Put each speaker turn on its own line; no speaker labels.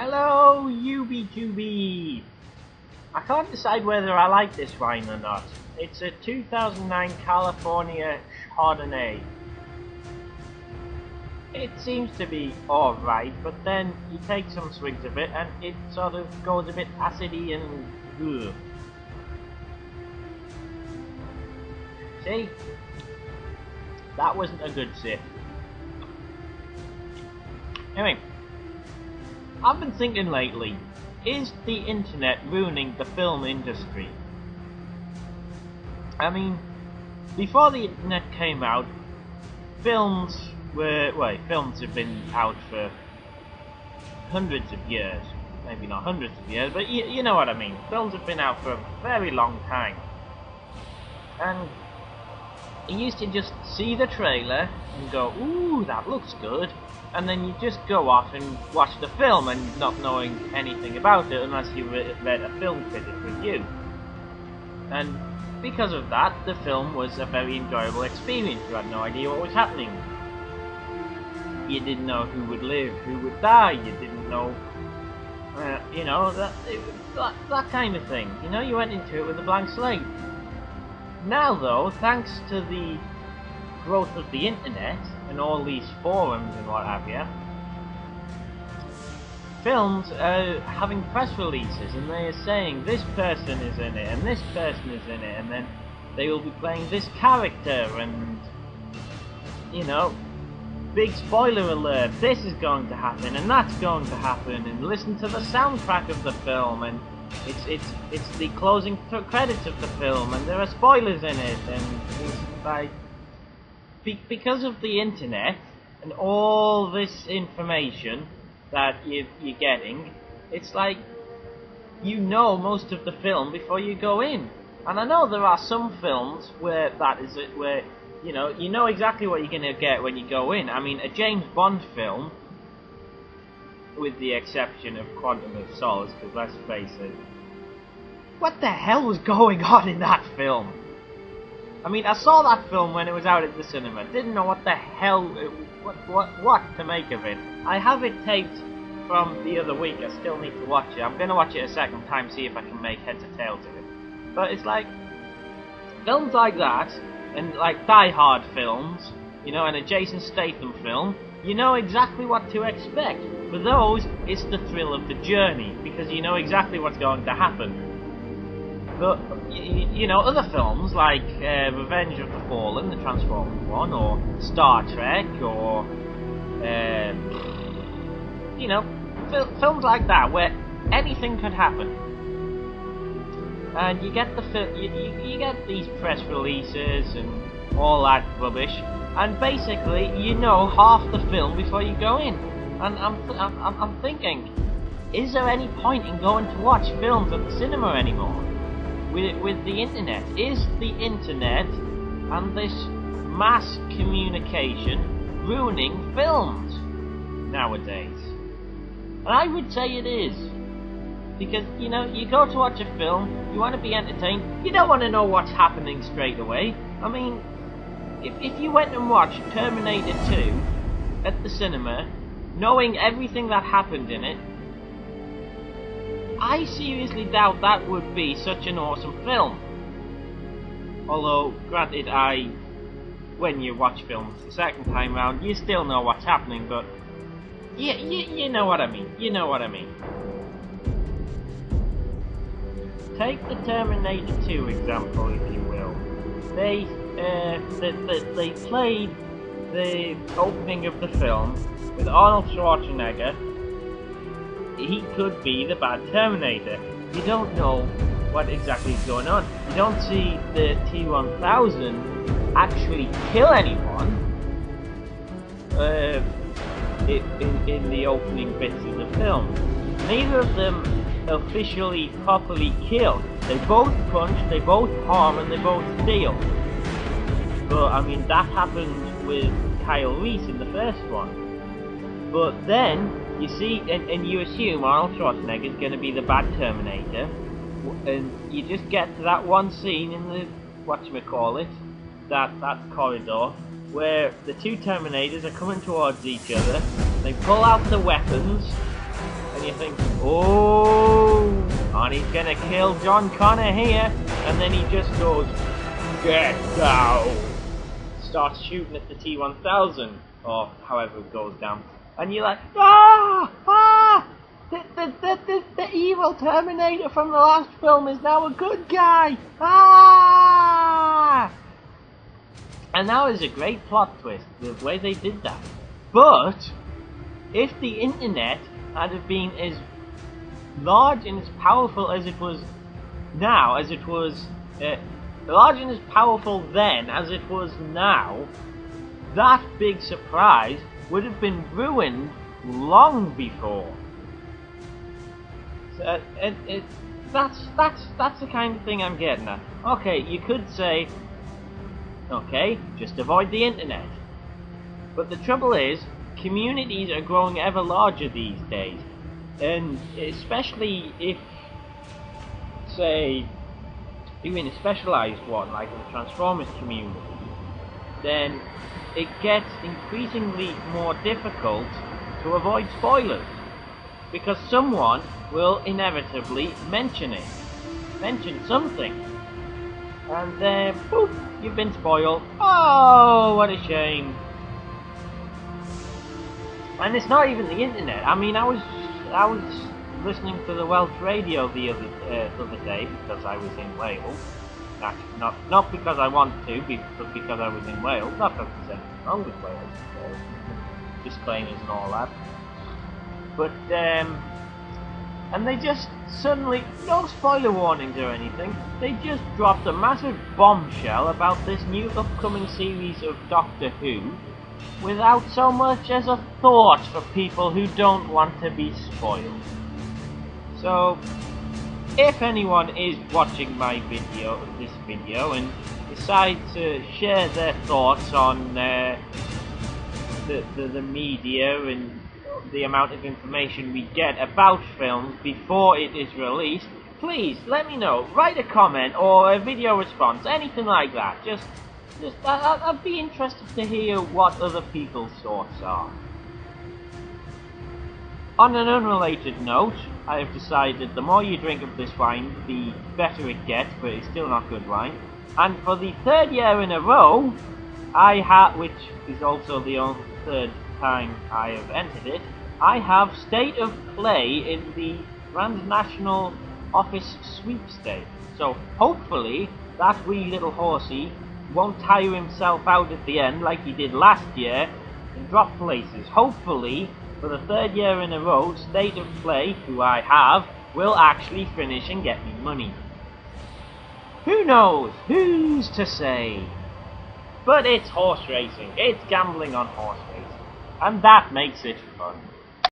Hello, UBQB! I can't decide whether I like this wine or not. It's a 2009 California Chardonnay. It seems to be alright, but then you take some swigs of it and it sort of goes a bit acidy and ugh. See? That wasn't a good sip. Anyway, I've been thinking lately, is the internet ruining the film industry? I mean, before the internet came out, films have been out for hundreds of years. Maybe not hundreds of years, but you know what I mean. Films have been out for a very long time. And you used to just see the trailer and go, ooh, that looks good. And then you just go off and watch the film and not knowing anything about it unless you read a film critic review. And because of that, the film was a very enjoyable experience. You had no idea what was happening. You didn't know who would live, who would die. You didn't know, you know, that kind of thing. You know, you went into it with a blank slate. Now though, thanks to the growth of the internet and all these forums and what have you, films are having press releases and they are saying this person is in it and this person is in it, and then they will be playing this character, and you know, big spoiler alert, this is going to happen and that's going to happen, and listen to the soundtrack of the film, and it's the closing credits of the film and there are spoilers in it, and it's like, because of the internet and all this information that you're getting, it's like you know most of the film before you go in. And I know there are some films where that is it, where you know exactly what you're going to get when you go in. I mean, a James Bond film, with the exception of Quantum of Solace, because let's face it, what the hell was going on in that film? I mean, I saw that film when it was out at the cinema. Didn't know what the hell, what to make of it. I have it taped from the other week. I still need to watch it. I'm going to watch it a second time, see if I can make heads or tails of it. But it's like, films like that, and like Die Hard films, you know, and a Jason Statham film, you know exactly what to expect. For those, it's the thrill of the journey, because you know exactly what's going to happen. But, you know, other films like Revenge of the Fallen, the Transformers one, or Star Trek, or, you know, films like that, where anything could happen. And you get you get these press releases and all that rubbish, and basically you know half the film before you go in. And I'm thinking, is there any point in going to watch films at the cinema anymore? With the internet, is the internet and this mass communication ruining films nowadays? And I would say it is, because you know, you go to watch a film, you want to be entertained, you don't want to know what's happening straight away. I mean, if you went and watched Terminator 2 at the cinema, knowing everything that happened in it, I seriously doubt that would be such an awesome film. Although, granted, when you watch films the second time round, you still know what's happening, but you know what I mean. You know what I mean. Take the Terminator 2 example, if you will. They played the opening of the film with Arnold Schwarzenegger. He could be the bad Terminator. You don't know what exactly is going on. You don't see the T-1000 actually kill anyone in the opening bits of the film. Neither of them officially properly kill. They both punch, they both harm, and they both steal. But I mean, that happened with Kyle Reese in the first one. But then you see, and you assume Arnold Schwarzenegger is going to be the bad Terminator, and you just get to that one scene in the whatchamacallit, that corridor, where the two Terminators are coming towards each other. They pull out the weapons, and you think, oh, and he's gonna kill John Connor here, and then he just goes, get down, starts shooting at the T-1000, or however it goes down, and you're like, the evil Terminator from the last film is now a good guy, And that was a great plot twist, the way they did that. But if the internet had have been as large and as powerful as it was now, as it was large and as powerful then as it was now, that big surprise would have been ruined long before. So, that's the kind of thing I'm getting at. Okay, you could say, okay, just avoid the internet. But the trouble is, communities are growing ever larger these days. And especially if, say, you're in a specialised one, like the Transformers community, then it gets increasingly more difficult to avoid spoilers. Because someone will inevitably mention it. Mention something. And then, boop, you've been spoiled. Oh, what a shame. And it's not even the internet. I mean, I was listening to the Welsh radio the other day because I was in Wales. Actually, not because I wanted to, but because I was in Wales. Not because there's anything wrong with Wales. Disclaimers and all that. But and they just suddenly, no spoiler warnings or anything, they just dropped a massive bombshell about this new upcoming series of Doctor Who without so much as a thought for people who don't want to be spoiled. So, if anyone is watching this video, and decide to share their thoughts on the media and the amount of information we get about films before it is released, please let me know. Write a comment or a video response, anything like that. I'd be interested to hear what other people's thoughts are. On an unrelated note, I have decided the more you drink of this wine, the better it gets, but it's still not good wine. And for the third year in a row, which is also the third time I have entered it, I have State of Play in the Grand National Office Sweepstakes. So hopefully that wee little horsey won't tire himself out at the end like he did last year and drop places. Hopefully, for the third year in a row, State of Play, who I have, will actually finish and get me money. Who knows? Who's to say? But it's horse racing. It's gambling on horse racing. And that makes it fun.